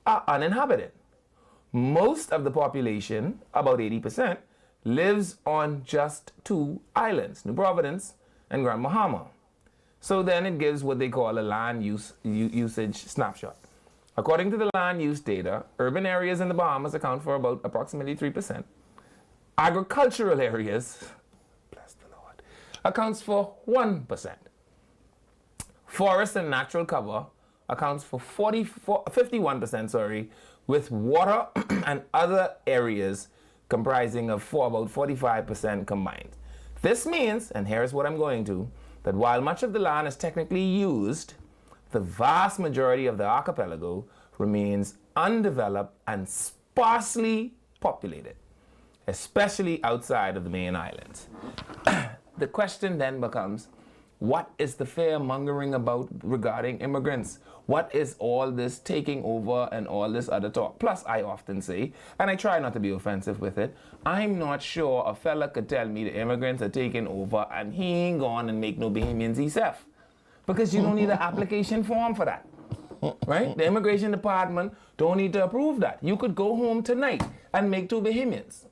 are uninhabited. Most of the population, about 80%, lives on just two islands, New Providence and Grand Bahama. So then it gives what they call a land usage snapshot. According to the land use data, urban areas in the Bahamas account for about approximately 3%. Agricultural areas, bless the Lord, accounts for 1%. Forest and natural cover accounts for 51%, with water and other areas comprising of about 45% combined. This means, and here's what I'm going to, that while much of the land is technically used, the vast majority of the archipelago remains undeveloped and sparsely populated, especially outside of the main islands. The question then becomes, what is the fear-mongering about regarding immigrants? What is all this taking over and all this other talk? Plus, I often say, and I try not to be offensive with it, I'm not sure a fella could tell me the immigrants are taking over and he ain't gone and make no Bahamians himself. Because you don't need an application form for that, right? The immigration department don't need to approve that. You could go home tonight and make 2 Bahamians.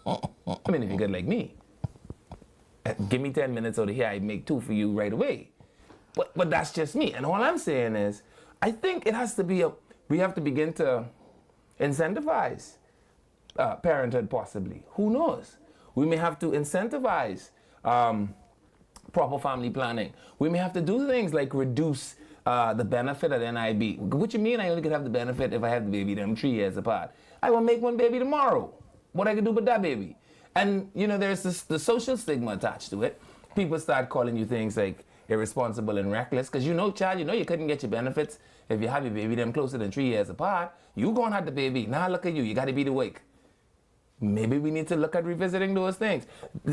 I mean, if you're good like me. Give me 10 minutes over here, I'd make 2 for you right away. But that's just me. And all I'm saying is, I think it has to be we have to begin to incentivize parenthood possibly. Who knows? We may have to incentivize proper family planning. We may have to do things like reduce the benefit of NIB. What you mean I only could have the benefit if I have the baby them 3 years apart? I will make 1 baby tomorrow. What I can do with that baby? And, you know, there's the social stigma attached to it. People start calling you things like irresponsible and reckless because you know, child, you know you couldn't get your benefits if you have your baby them closer than 3 years apart. You gonna have the baby. Now look at you got to be awake. Maybe we need to look at revisiting those things.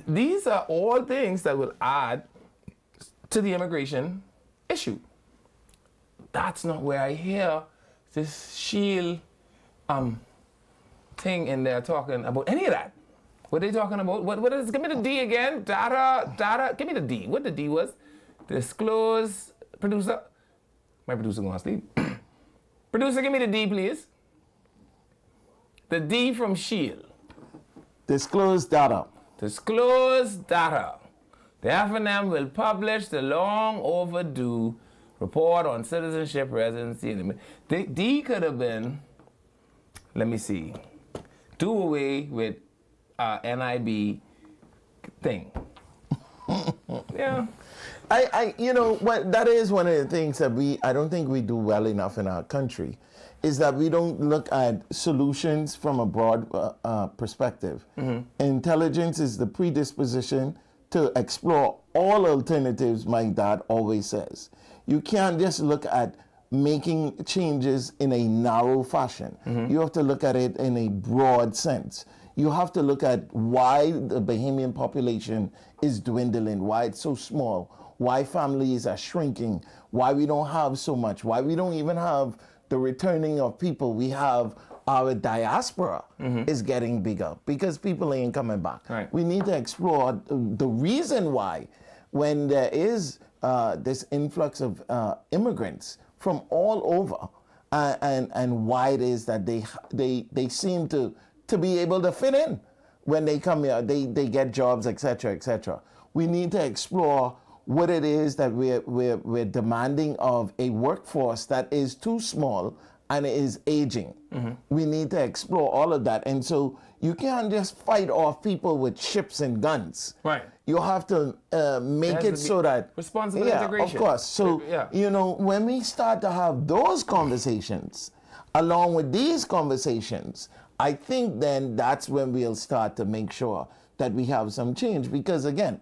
These are all things that will add to the immigration issue. That's not where I hear this shield thing in there talking about any of that. What are they talking about? What is, give me the D again. Data, give me the D. What the D was? Disclose, producer. My producer gonna sleep. Producer, give me the D, please. The D from SHIELD. Disclose data. Disclose data. The F&M will publish the long overdue report on citizenship, residency. The D could have been, let me see, do away with NIB thing. Yeah. You know, that is one of the things that I don't think we do well enough in our country, is that we don't look at solutions from a broad perspective. Mm-hmm. Intelligence is the predisposition to explore all alternatives, my dad always says. You can't just look at making changes in a narrow fashion. Mm-hmm. You have to look at it in a broad sense. You have to look at why the Bahamian population is dwindling, why it's so small, why families are shrinking, why we don't have so much, why we don't even have the returning of people. We have our diaspora is getting bigger because people ain't coming back. Right. We need to explore the reason why, when there is this influx of immigrants from all over, and why it is that they seem to be able to fit in when they come here, they get jobs, etc., etc. We need to explore what it is that we're demanding of a workforce that is too small and is aging. Mm-hmm. We need to explore all of that. And so you can't just fight off people with ships and guns. Right. You have to make it so that... Responsible integration. Of course. So, you know, when we start to have those conversations, along with these conversations, I think then that's when we'll start to make sure that we have some change. Because again,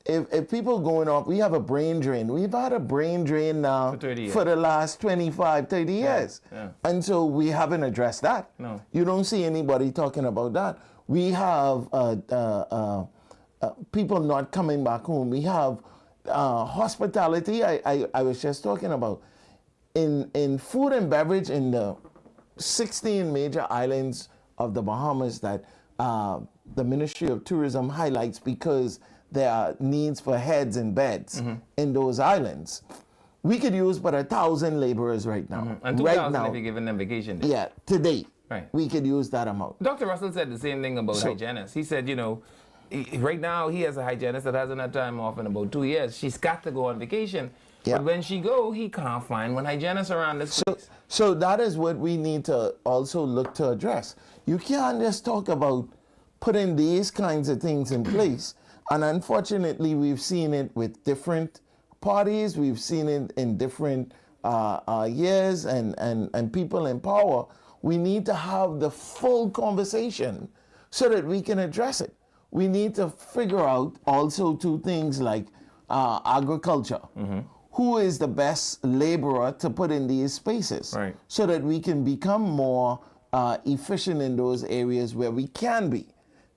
if people going off, we have a brain drain. We've had a brain drain now for the last 25, 30 years. Yeah. And so we haven't addressed that. No. You don't see anybody talking about that. We have people not coming back home. We have hospitality. I was just talking about in food and beverage in the 16 major islands of the Bahamas that the Ministry of Tourism highlights because there are needs for heads and beds in those islands. we could use but 1,000 laborers right now. And 2,000 if you're giving them vacation days. Yeah, today. Right. We could use that amount. Dr. Russell said the same thing about hygienists. He said, you know, right now he has a hygienist that hasn't had time off in about 2 years. She's got to go on vacation. Yeah. But when she go, he can't find one hygienist around this place. So that is what we need to also look to address. You can't just talk about putting these kinds of things in place. And unfortunately, we've seen it with different parties. We've seen it in different years and people in power. We need to have the full conversation so that we can address it. We need to figure out also two things like agriculture. Who is the best laborer to put in these spaces, right, so that we can become more efficient in those areas where we can be.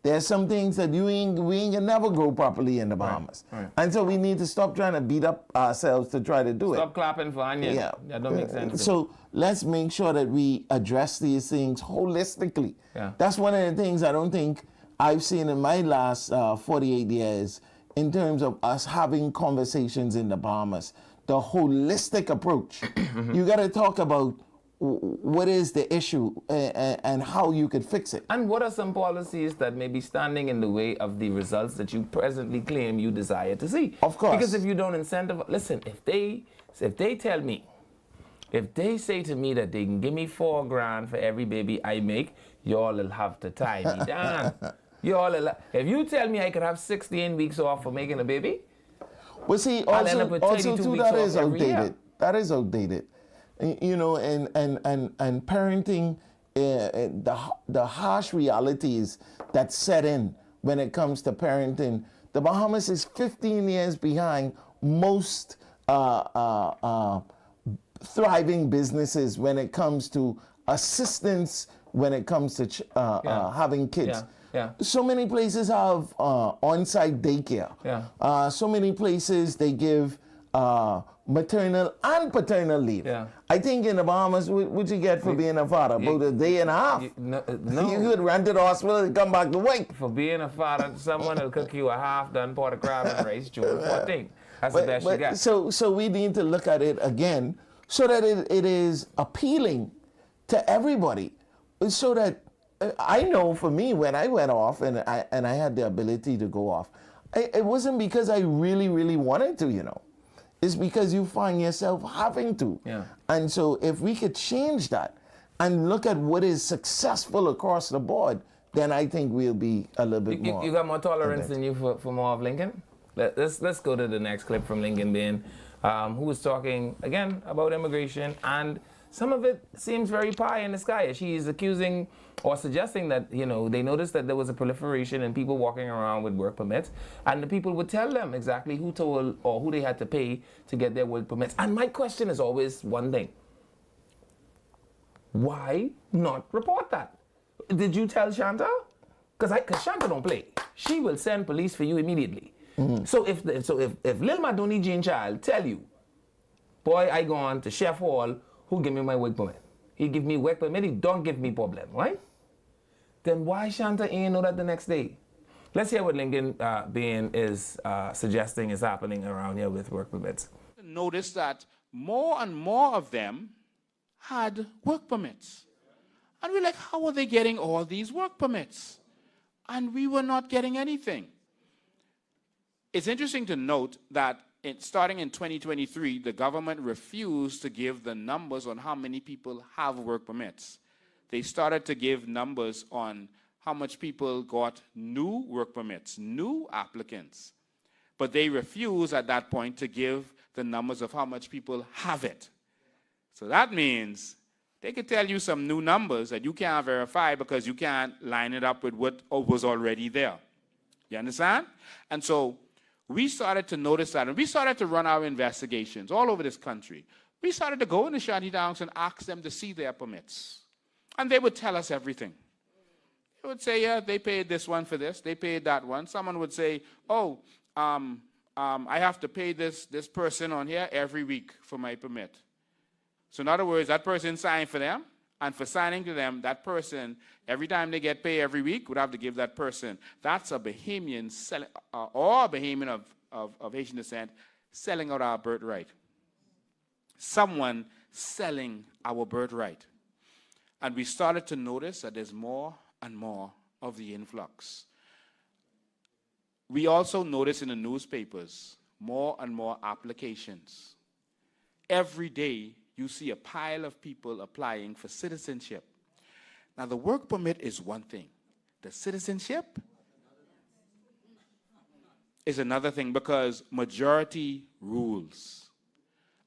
There's some things that we ain't gonna never grow properly in the Bahamas. Right. And so we need to stop trying to beat up ourselves to try to do it. Stop clapping for onion. Yeah. That don't make sense. So let's make sure that we address these things holistically. Yeah. That's one of the things I don't think I've seen in my last 48 years in terms of us having conversations in the Bahamas. The holistic approach. You got to talk about what is the issue and how you could fix it. And what are some policies that may be standing in the way of the results that you presently claim you desire to see? Of course. Because if you don't incentivize, listen, if they tell me, if they say to me that they can give me $4 grand for every baby I make, y'all will have to tie me down. If you tell me I could have 16 weeks off for making a baby, well, see, I'll end up with 32 too, weeks that off is every year. outdated. That is outdated. You know, and parenting, the harsh realities that set in when it comes to parenting. The Bahamas is 15 years behind most thriving businesses when it comes to assistance, when it comes to having kids. Yeah. So many places have on-site daycare. Yeah. So many places they give maternal and paternal leave. Yeah. I think in the Bahamas, what you get for being a father? About a day and a half. No. You could rent to the hospital and come back to work. For being a father, someone will cook you a half-done pot of crab and rice, June 14th. That's the best you got. So we need to look at it again so that it is appealing to everybody. So that I know for me, when I went off and I had the ability to go off, it wasn't because I really, really wanted to, you know. It's because you find yourself having to. Yeah. And so if we could change that and look at what is successful across the board, then I think we'll be a little bit more. You got more tolerance than you for more of Lincoln? Let's go to the next clip from Lincoln Bain, who was talking, again, about immigration, and some of it seems very pie in the sky. She's accusing or suggesting that, you know, they noticed that there was a proliferation in people walking around with work permits, and the people would tell them exactly who told or who they had to pay to get their work permits. And my question is always one thing. Why not report that? Did you tell Shanta? Because Shanta don't play. She will send police for you immediately. Mm-hmm. So if Lil Madoni Jean Child tell you, boy, I go on to Chef Hall, who give me my work permit? He give me work permit, he don't give me problem, right? Then why Shanta ain't know that the next day? Let's hear what Lincoln Bain is suggesting is happening around here with work permits. Notice that more and more of them had work permits. And we're like, how are they getting all these work permits? And we were not getting anything. It's interesting to note that starting in 2023, the government refused to give the numbers on how many people have work permits. They started to give numbers on how much people got new work permits, new applicants. But they refused at that point to give the numbers of how much people have it. So that means they could tell you some new numbers that you can't verify because you can't line it up with what was already there. You understand? And so we started to notice that, and we started to run our investigations all over this country. We started to go into shanty towns and ask them to see their permits. And they would tell us everything. They would say, yeah, they paid this one for this, they paid that one. Someone would say, oh, I have to pay this person on here every week for my permit. So in other words, that person signed for them, and for signing to them, that person, every time they get paid every week, would have to give that person. That's a Bahamian, or a Bahamian of Haitian descent, selling out our birthright. someone selling our birthright. And we started to notice that there's more and more of the influx. We also notice in the newspapers more and more applications. Every day, you see a pile of people applying for citizenship. Now, the work permit is one thing. The citizenship is another thing, because majority rules.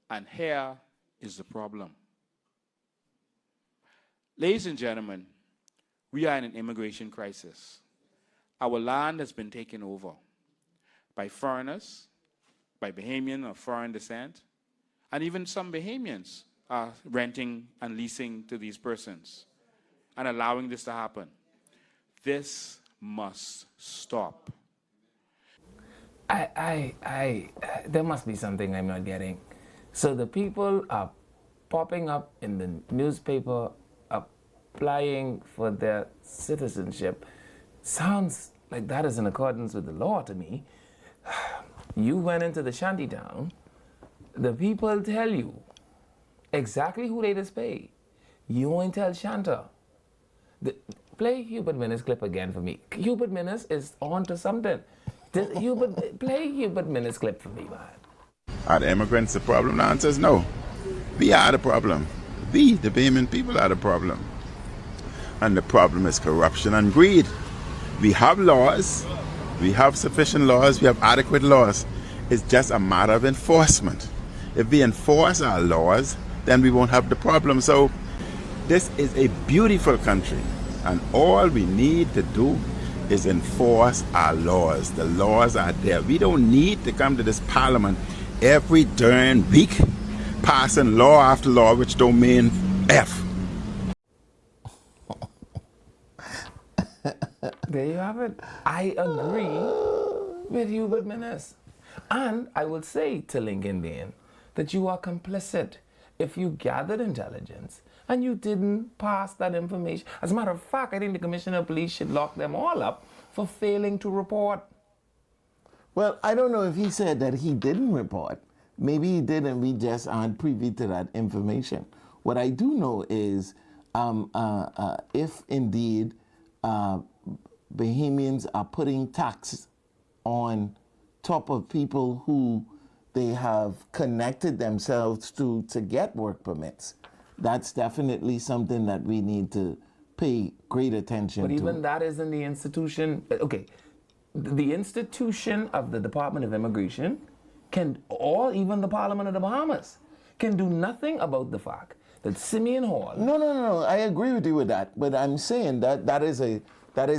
And here is the problem. Ladies and gentlemen, we are in an immigration crisis. Our land has been taken over by foreigners, by Bahamian or foreign descent, and even some Bahamians are renting and leasing to these persons and allowing this to happen. This must stop. There must be something I'm not getting. So the people are popping up in the newspaper, applying for their citizenship. Sounds like that is in accordance with the law to me. You went into the shanty town, the people tell you exactly who they display. You won't tell Shanta. Play Hubert Minnis' clip again for me. Hubert Minnis is on to something. Play Hubert Minnis' clip for me, man. Are the immigrants the problem? The answer is no. We are the problem. We, the Bahamian people, are the problem. And the problem is corruption and greed. We have laws. We have sufficient laws. We have adequate laws. It's just a matter of enforcement. If we enforce our laws, then we won't have the problem. So this is a beautiful country. And all we need to do is enforce our laws. The laws are there. We don't need to come to this parliament every darn week passing law after law which don't mean F. There you have it. I agree with Hubert Minnis. And I will say to Lincoln Bain that you are complicit if you gathered intelligence and you didn't pass that information. As a matter of fact, I think the Commissioner of Police should lock them all up for failing to report. Well, I don't know if he said that he didn't report. Maybe he did and we just aren't privy to that information. What I do know is if indeed Bahamians are putting tax on top of people who they have connected themselves to get work permits, that's definitely something that we need to pay great attention to. But even that isn't the institution. Okay, the institution of the Department of Immigration can, or even the Parliament of the Bahamas, can do nothing about the fact that Simeon Hall... No. I agree with you with that. But I'm saying that is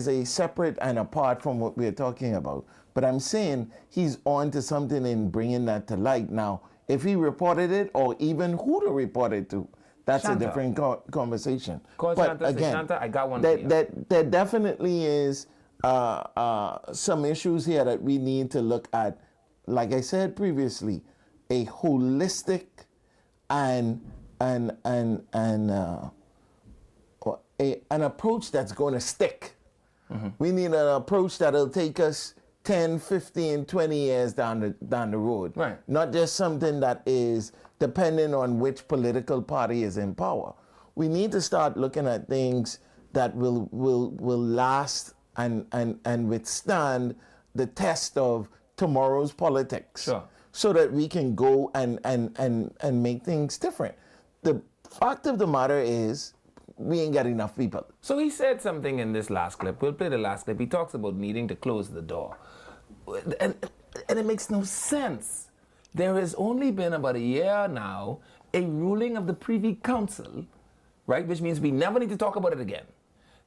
a separate and apart from what we're talking about. But I'm saying he's on to something in bringing that to light. Now, if he reported it or even who to report it to, that's Shanta. a different conversation. Call but Shanta, again, Shanta, I got one for you. There definitely is some issues here that we need to look at. Like I said previously, a holistic and an approach that's going to stick. Mm-hmm. We need an approach that'll take us 10, 15, 20 years down the road. Right. Not just something that is dependent on which political party is in power. We need to start looking at things that will last and withstand the test of tomorrow's politics. Sure. So that we can go and make things different. The fact of the matter is, we ain't got enough people. So he said something in this last clip. We'll play the last clip. He talks about needing to close the door. And it makes no sense. There has only been about a year now a ruling of the Privy Council, right, which means we never need to talk about it again,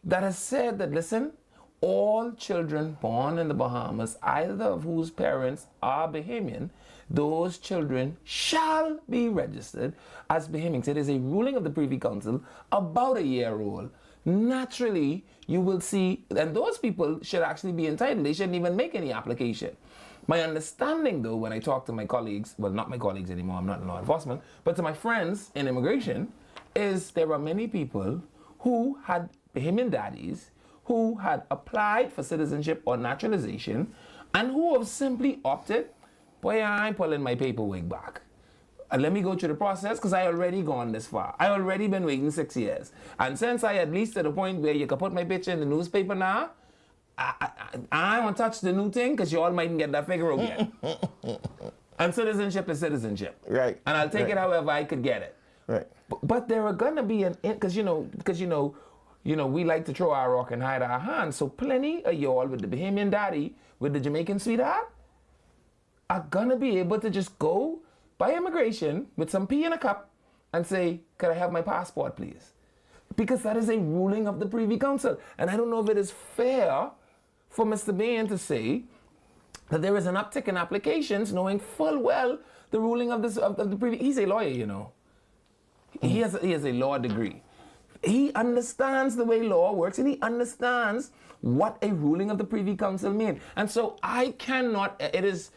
that has said that, listen, all children born in the Bahamas, either of whose parents are Bahamian, those children shall be registered as Bahamians. It is a ruling of the Privy Council, about a year old. Naturally, you will see, and those people should actually be entitled. They shouldn't even make any application. My understanding, though, when I talk to my colleagues, well, not my colleagues anymore, I'm not in law enforcement, but to my friends in immigration, is there are many people who had Bahamian daddies, who had applied for citizenship or naturalization, and who have simply opted, boy, I ain't pulling my paperwork back. let me go through the process because I already gone this far. I already been waiting 6 years. And since I at least to the point where you can put my picture in the newspaper now, I don't want to touch the new thing because you all mightn't get that figure out yet. And citizenship is citizenship. Right. And I'll take it however I could get it. Right. But there are gonna be because we like to throw our rock and hide our hands. So plenty of y'all with the Bahamian daddy, with the Jamaican sweetheart, are gonna be able to just go by immigration with some pee in a cup and say, "Could I have my passport, please?" Because that is a ruling of the Privy Council. And I don't know if it is fair for Mr. Bain to say that there is an uptick in applications, knowing full well the ruling of the Privy. He's a lawyer, you know. He has a law degree. He understands the way law works, and he understands what a ruling of the Privy Council means. And so I cannot. It is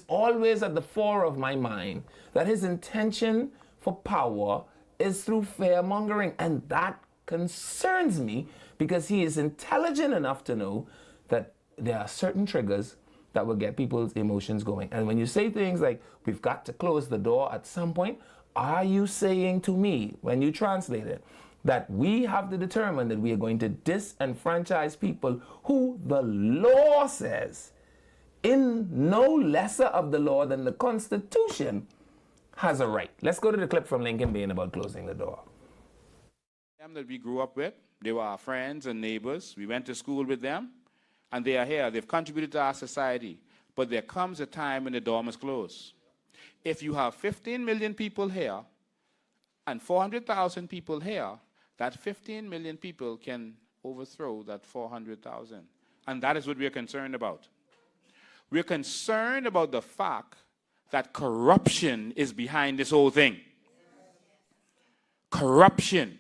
always at the fore of my mind that his intention for power is through fear-mongering, and that concerns me because he is intelligent enough to know that there are certain triggers that will get people's emotions going. And when you say things like, we've got to close the door at some point, are you saying to me, when you translate it, that we have to determine that we are going to disenfranchise people who the law says, in no lesser of the law than the Constitution, has a right? Let's go to the clip from Lincoln Bain about closing the door. Them that we grew up with, they were our friends and neighbors. We went to school with them, and they are here. They've contributed to our society. But there comes a time when the door must close. If you have 15 million people here and 400,000 people here, that 15 million people can overthrow that 400,000. And that is what we're concerned about. We're concerned about the fact that corruption is behind this whole thing. Corruption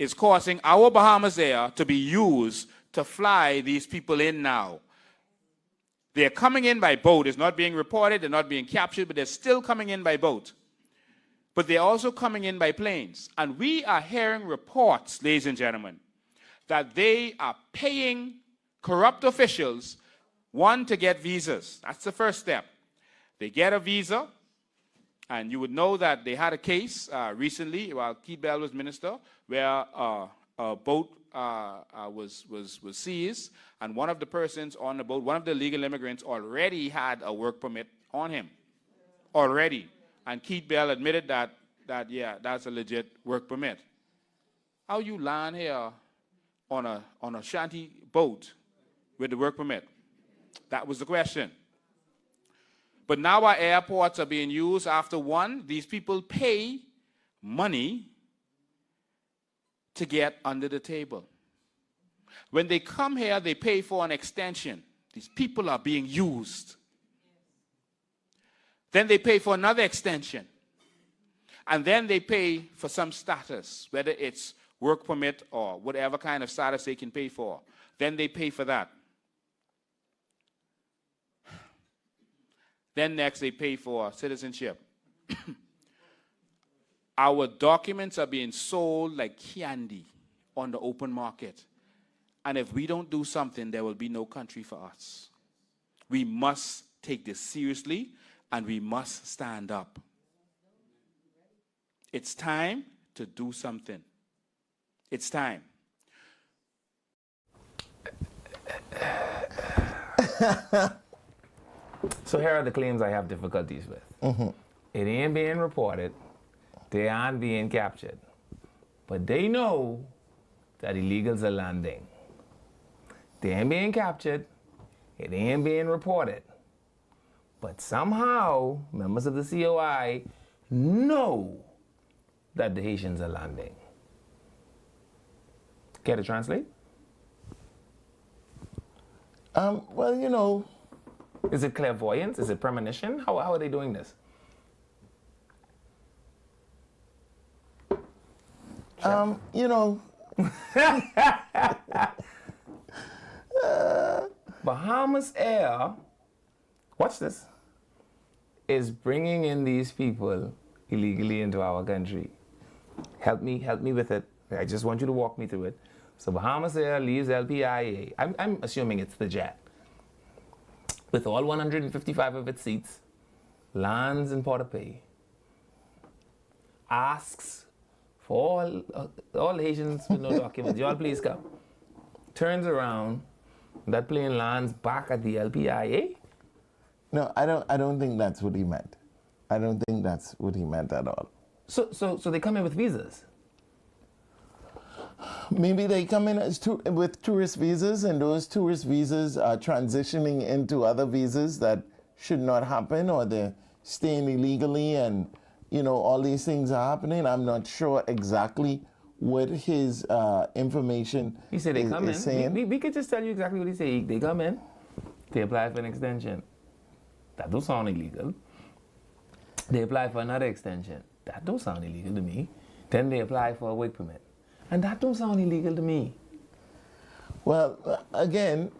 is causing our Bahamas Air to be used to fly these people in now. They're coming in by boat. It's not being reported. They're not being captured, but they're still coming in by boat. But they're also coming in by planes. And we are hearing reports, ladies and gentlemen, that they are paying corrupt officials, one, to get visas. That's the first step. They get a visa, and you would know that they had a case recently while Keith Bell was minister, where a boat was seized, and one of the persons on the boat, one of the legal immigrants, already had a work permit on him. Already. And Keith Bell admitted that yeah, that's a legit work permit. How you land here on a shanty boat with the work permit? That was the question. But now our airports are being used after one. These people pay money to get under the table. When they come here, they pay for an extension. These people are being used. Then they pay for another extension. And then they pay for some status, whether it's work permit or whatever kind of status they can pay for. Then they pay for that. Then next they pay for citizenship. Our documents are being sold like candy on the open market. And if we don't do something, there will be no country for us. We must take this seriously, and we must stand up. It's time to do something. It's time. So here are the claims I have difficulties with. Mm-hmm. It ain't being reported. They aren't being captured. But they know that illegals are landing. They ain't being captured. It ain't being reported. But somehow, members of the COI know that the Haitians are landing. Care to translate? Well, you know. Is it clairvoyance? Is it premonition? How are they doing this? You know. Bahamas Air, watch this, is bringing in these people illegally into our country. Help me with it. I just want you to walk me through it. So Bahamas Air leaves LPIA. I'm assuming it's the jet. With all 155 of its seats, lands in Port-au-Pay, asks for all Haitians with no documents, y'all please come. Turns around, that plane lands back at the LPIA. No, I don't think that's what he meant. I don't think that's what he meant at all. So they come in with visas. Maybe they come in as with tourist visas, and those tourist visas are transitioning into other visas that should not happen, or they're staying illegally, and all these things are happening. I'm not sure exactly what his information He said they come is in. saying. We could just tell you exactly what he said. They come in, they apply for an extension. That don't sound illegal. They apply for another extension. That don't sound illegal to me. Then they apply for a work permit. And that don't sound illegal to me. Well, again,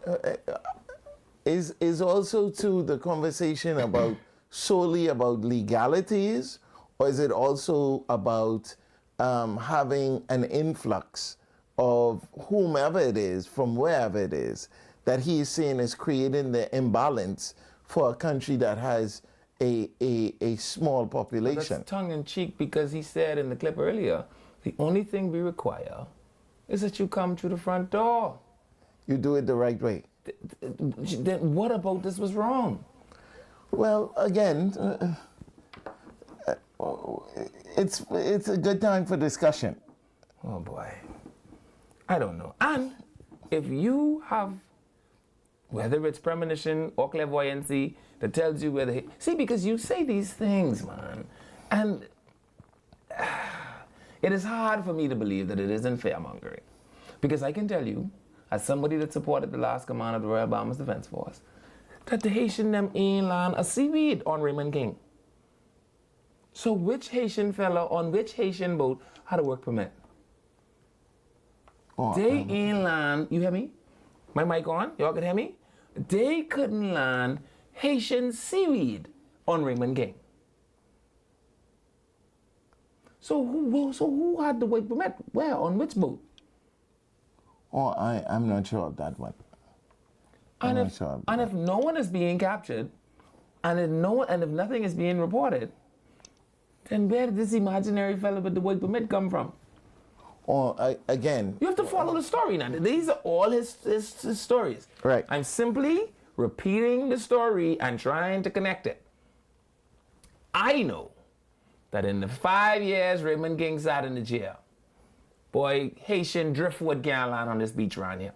is also to the conversation about solely about legalities, or is it also about having an influx of whomever it is, from wherever it is, that he is saying is creating the imbalance for a country that has a small population? That's tongue-in-cheek, because he said in the clip earlier, the only thing we require is that you come through the front door. You do it the right way. Then what about this was wrong? Well, again, it's a good time for discussion. Oh boy, I don't know. And if you have, whether it's premonition or clairvoyancy that tells you whether, see, because you say these things, man, and it is hard for me to believe that it isn't fearmongering. Because I can tell you, as somebody that supported the last command of the Royal Bahamas Defense Force, that the Haitian them ain't land a seaweed on Raymond King. So which Haitian fella on which Haitian boat had a work permit? Oh, They ain't land, you hear me? My mic on? Y'all can hear me? They couldn't land Haitian seaweed on Raymond King. So who had the work permit? Where? On which boat? Oh, I'm not sure of that one. I'm not sure of that. And if no one is being captured, and if nothing is being reported, then where did this imaginary fellow with the work permit come from? Or again, You have to follow the story now. These are all his stories. Right. I'm simply repeating the story and trying to connect it. I know that in the 5 years Raymond King sat in the jail, boy, Haitian driftwood can't land on this beach around here.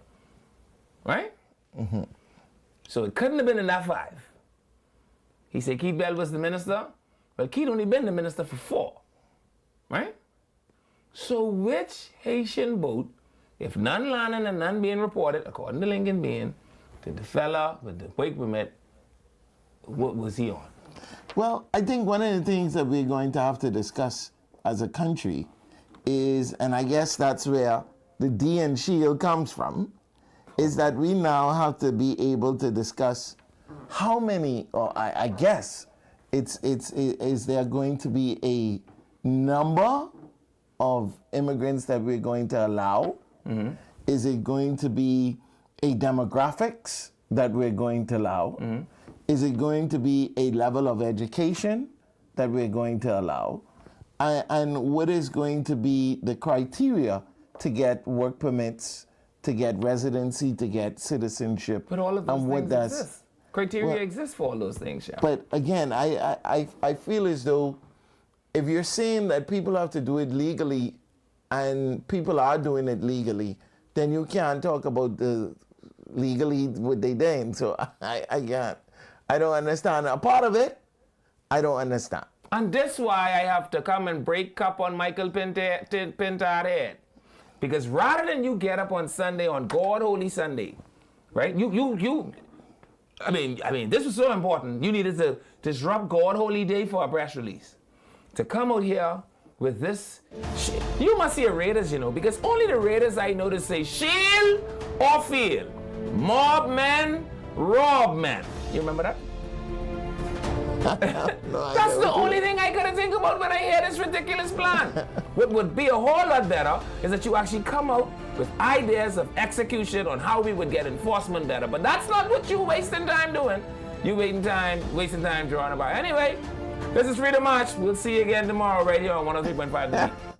Right? Mm-hmm. So it couldn't have been in that 5. He said Keith Bell was the minister. Well, Keith only been the minister for 4. Right? So which Haitian boat, if none landing and none being reported, according to Lincoln Bean, did the fella with the work permit, what was he on? well, I think one of the things that we're going to have to discuss as a country is, and I guess that's where the D and shield comes from, is that we now have to be able to discuss how many, or I guess, is there going to be a number of immigrants that we're going to allow? Mm-hmm. Is it going to be a demographics that we're going to allow? Mm-hmm. Is it going to be a level of education that we're going to allow? And what is going to be the criteria to get work permits, to get residency, to get citizenship? But all of those and what things exist. Criteria well, exists for all those things, Shaq. But again, I feel as though if you're saying that people have to do it legally and people are doing it legally, then you can't talk about the legally what they doing. So I can't. I don't understand. A part of it, I don't understand. And that's why I have to come and break up on Michael Pintard head. Because rather than you get up on Sunday, on God Holy Sunday, right? I mean, this was so important. You needed to disrupt God Holy Day for a press release. To come out here with this shit. You must see a Raiders, because only the Raiders I know to say shield or field. Mob men, rob men. You remember that? That's the only thing I could think about when I hear this ridiculous plan. What would be a whole lot better is that you actually come out with ideas of execution on how we would get enforcement better. But that's not what you're wasting time doing. You wasting time drawing about. Anyway, this is Freedom March. We'll see you again tomorrow right here on 103.5 The Beat.